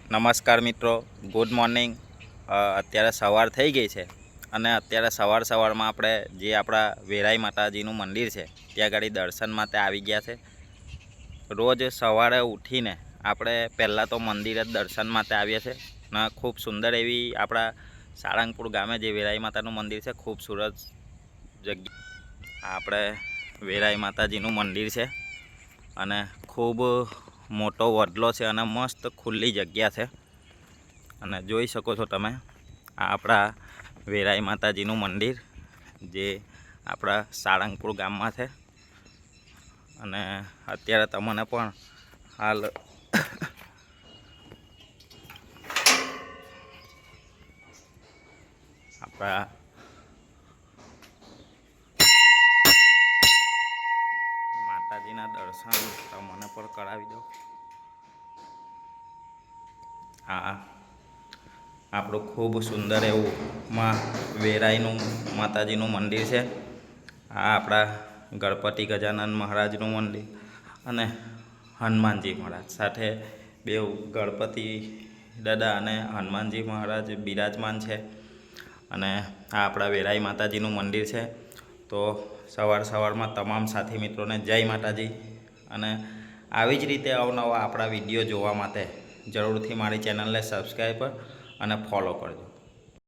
નમસ્કાર મિત્રો, good morning. અત્યારે સવાર થઈ ગઈ છે અને અત્યારે સવારમાં આપણે જે આપણા વેરાઈ માતાજીનું મંદિર છે ત્યાં આગળ દર્શન માટે આવી ગયા છે। રોજ સવારે ઉઠીને આપણે પહેલાં તો મંદિરે દર્શન માટે આવીએ છીએ અને ખૂબ સુંદર એવી આપણા સાળંગપુર ગામે જે વેરાઈ માતાનું મંદિર છે, ખૂબસૂરત જગ્યા। આપણે વેરાઈ માતાજીનું મંદિર છે અને ખૂબ મોટો વડલો છે અને મસ્ત ખુલ્લી જગ્યા છે અને જોઈ શકો છો તમે આ આપણા વેરાઈ માતાજીનું મંદિર જે આપણા સાળંગપુર ગામમાં છે। અને અત્યારે તમને પણ હાલ આપણા માતાજીના દર્શન તમને પણ કરાવી દઉં। આ આપણું ખૂબ સુંદર એવું વેરાઈનું માતાજીનું મંદિર છે। આ આપણા ગણપતિ ગજાનન મહારાજનું મંદિર અને હનુમાનજી મહારાજ સાથે બેઉ ગણપતિ દાદા અને હનુમાનજી મહારાજ બિરાજમાન છે। અને આ આપણા વેરાઈ માતાજીનું મંદિર છે। તો સવારમાં તમામ સાથી મિત્રોને જય માતાજી। અને આવી જ રીતે અવનવા આપણા વિડીયો જોવા માટે જરૂરથી મારી ચેનલને સબસ્ક્રાઈબ અને ફોલો કરજો।